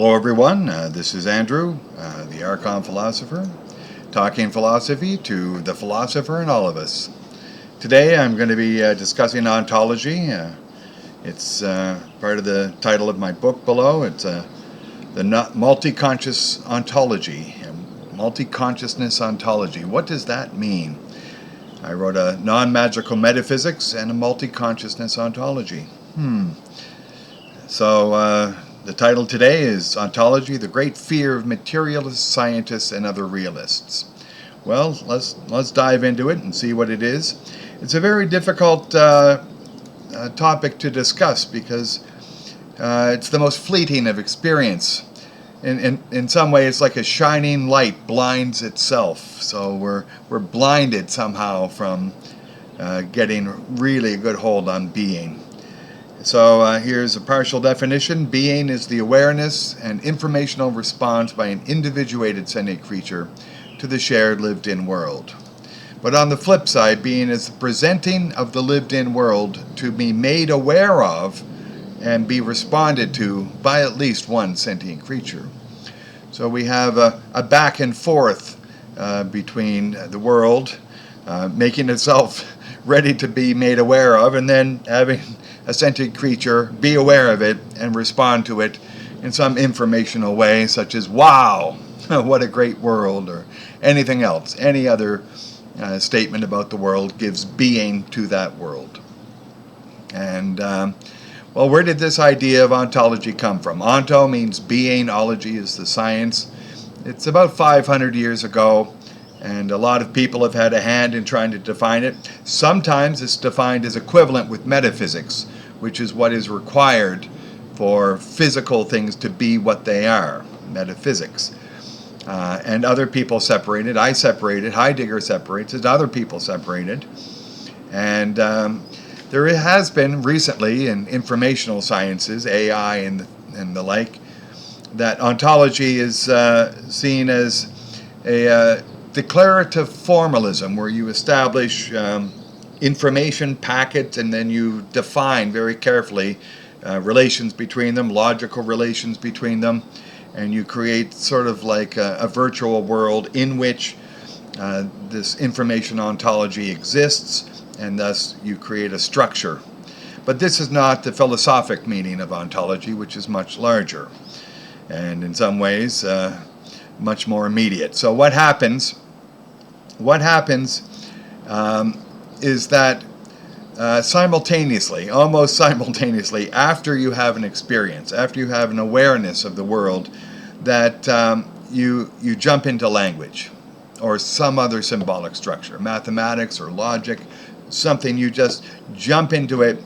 Hello everyone, this is Andrew, the Archon philosopher, talking philosophy to the philosopher in all of us. Today I'm going to be discussing ontology. It's part of the title of my book below. It's the multi-conscious ontology, multi-consciousness ontology. What does that mean? I wrote a non-magical metaphysics and a multi-consciousness ontology. So the title today is Ontology, the Great Fear of Materialists, Scientists, and Other Realists. Well, let's dive into it and see what it is. It's a very difficult topic to discuss because it's the most fleeting of experience. In some way, it's like a shining light blinds itself. So we're blinded somehow from getting really a good hold on being. So here's a partial definition. Being is the awareness and informational response by an individuated sentient creature to the shared lived-in world. But on the flip side, being is the presenting of the lived-in world to be made aware of and be responded to by at least one sentient creature. So we have a back and forth between the world making itself ready to be made aware of, and then having a sentient creature be aware of it and respond to it in some informational way, such as, wow, what a great world, or anything else. Any other statement about the world gives being to that world. And well, where did this idea of ontology come from? Onto means being, ology is the science. It's about 500 years ago, and a lot of people have had a hand in trying to define it. Sometimes it's defined as equivalent with metaphysics, which is what is required for physical things to be what they are, metaphysics. And other people separate it. I separate it. Heidegger separates it. Other people separate it. And there has been recently in informational sciences, AI and the like, that ontology is seen as a declarative formalism where you establish information packets and then you define very carefully relations between them, logical relations between them, and you create sort of like a virtual world in which this information ontology exists, and thus you create a structure. But this is not the philosophic meaning of ontology, which is much larger and in some ways much more immediate. So what happens is that almost simultaneously, after you have an experience, after you have an awareness of the world, that you jump into language or some other symbolic structure, mathematics or logic, something, you just jump into it.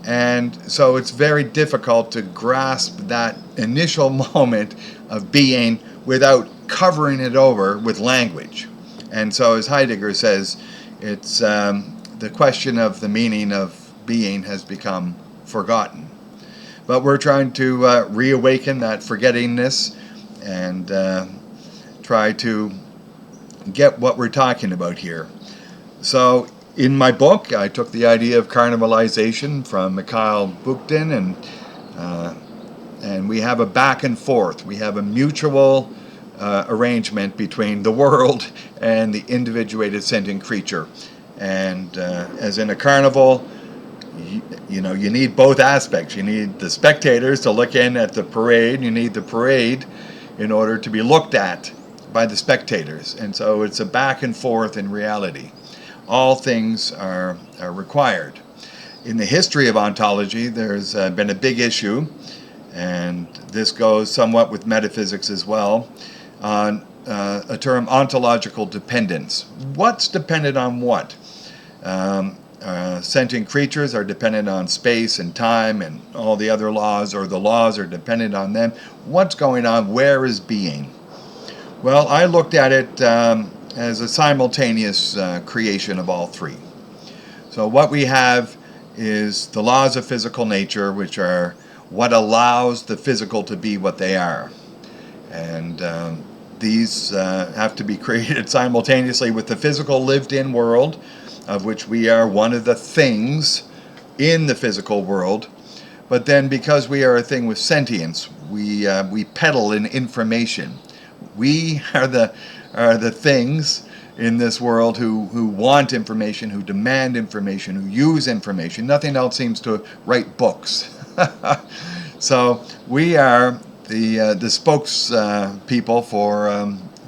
And so it's very difficult to grasp that initial moment of being without covering it over with language. And so, as Heidegger says, it's the question of the meaning of being has become forgotten. But we're trying to reawaken that forgettingness and try to get what we're talking about here. So in my book, I took the idea of carnivalization from Mikhail Bakhtin, and we have a back and forth. We have a mutual arrangement between the world and the individuated sentient creature. And as in a carnival, you need both aspects. You need the spectators to look in at the parade. You need the parade in order to be looked at by the spectators. And so it's a back and forth in reality. All things are required. In the history of ontology, there's been a big issue, and this goes somewhat with metaphysics as well, on a term, ontological dependence. What's dependent on what? Sentient creatures are dependent on space and time and all the other laws, or the laws are dependent on them. What's going on? Where is being? Well, I looked at it as a simultaneous creation of all three. So what we have is the laws of physical nature, which are what allows the physical to be what they are. And these have to be created simultaneously with the physical lived-in world, of which we are one of the things in the physical world. But then because we are a thing with sentience, we peddle in information. We are the things in this world who want information, who demand information, who use information. Nothing else seems to write books. So we are the spokespeople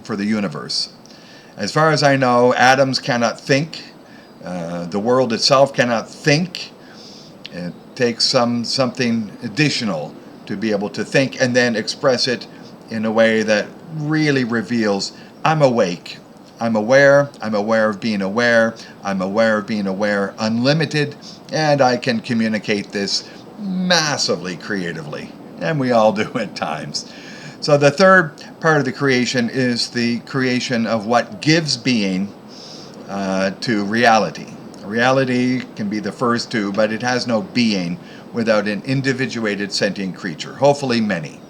for the universe. As far as I know, atoms cannot think. The world itself cannot think. It takes something additional to be able to think and then express it in a way that really reveals, I'm awake. I'm aware of being aware, I'm aware of being aware, unlimited, and I can communicate this massively creatively. And we all do at times. So the third part of the creation is the creation of what gives being to reality. Reality can be the first two, but it has no being without an individuated sentient creature, hopefully many.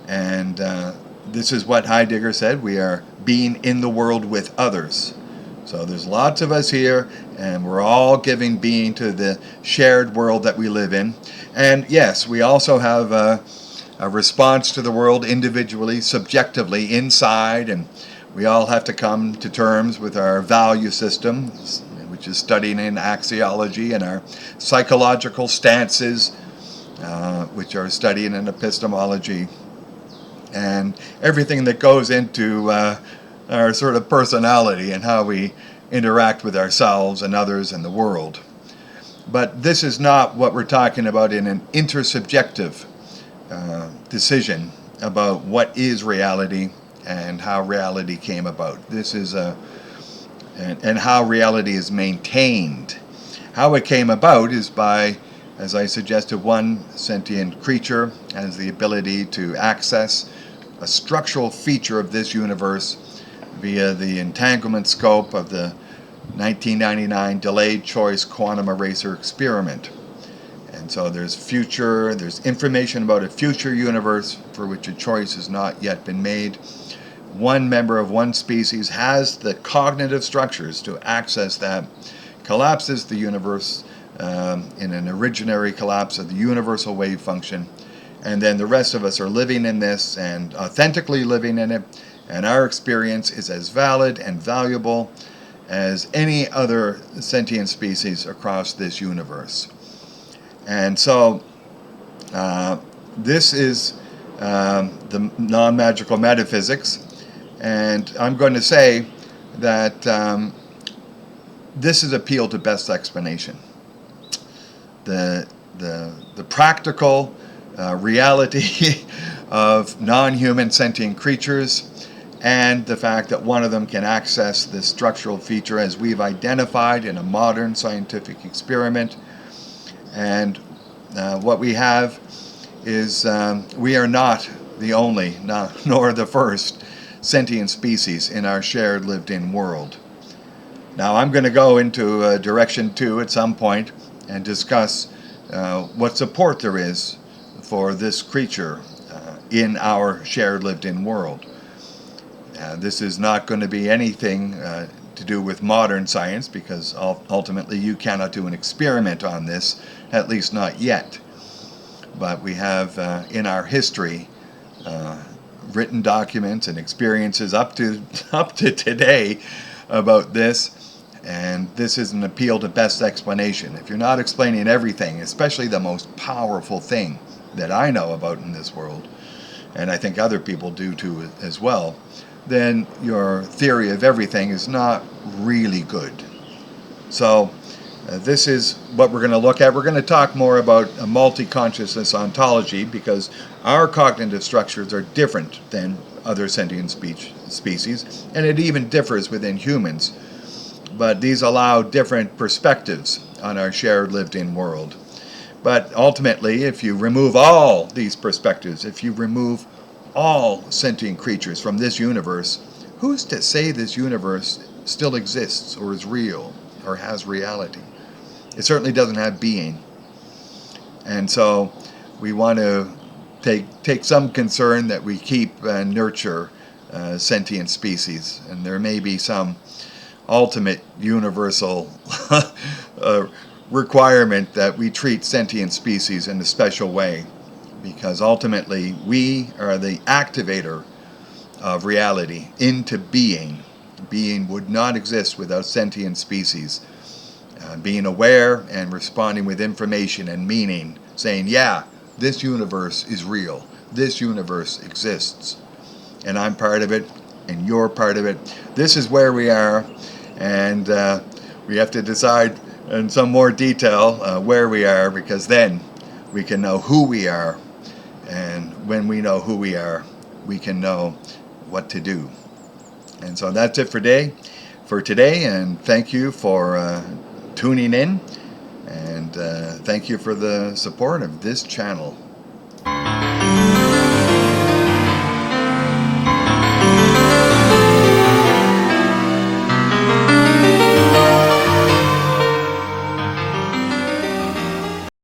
And this is what Heidegger said, we are being in the world with others. So there's lots of us here, and we're all giving being to the shared world that we live in. And yes, we also have a response to the world individually, subjectively, inside, and we all have to come to terms with our value system, which is studying in axiology, and our psychological stances, which are studying in epistemology, and everything that goes into our sort of personality and how we interact with ourselves and others and the world. But this is not what we're talking about in an intersubjective decision about what is reality and how reality came about. This is and how reality is maintained. How it came about is by, as I suggested, one sentient creature has the ability to access a structural feature of this universe via the entanglement scope of the 1999 delayed choice quantum eraser experiment. And so there's information about a future universe for which a choice has not yet been made. One member of one species has the cognitive structures to access that, collapses the universe in an originary collapse of the universal wave function, and then the rest of us are living in this and authentically living in it, and our experience is as valid and valuable as any other sentient species across this universe. And so this is the non-magical metaphysics, and I'm going to say that this is appeal to best explanation. The practical reality of non-human sentient creatures, and the fact that one of them can access this structural feature as we've identified in a modern scientific experiment. And what we have is we are not the only, nor the first, sentient species in our shared lived-in world. Now I'm going to go into direction 2 at some point and discuss what support there is for this creature in our shared lived-in world. This is not going to be anything to do with modern science, because ultimately you cannot do an experiment on this, at least not yet. But we have in our history written documents and experiences up to today about this, and this is an appeal to best explanation. If you're not explaining everything, especially the most powerful thing that I know about in this world, and I think other people do too as well, then your theory of everything is not really good. So this is what we're going to look at. We're going to talk more about a multi-consciousness ontology, because our cognitive structures are different than other sentient species, and it even differs within humans. But these allow different perspectives on our shared lived-in world. But ultimately, if you remove all these perspectives, if you remove all sentient creatures from this universe, who's to say this universe still exists or is real or has reality? It certainly doesn't have being. And so we want to take some concern that we keep and nurture sentient species, and there may be some ultimate universal requirement that we treat sentient species in a special way, because ultimately we are the activator of reality into being. Being would not exist without sentient species. Being aware and responding with information and meaning, saying, yeah, this universe is real. This universe exists. And I'm part of it, and you're part of it. This is where we are, and we have to decide in some more detail where we are, because then we can know who we are. And when we know who we are, we can know what to do. And so that's it for today, and thank you for tuning in, and thank you for the support of this channel.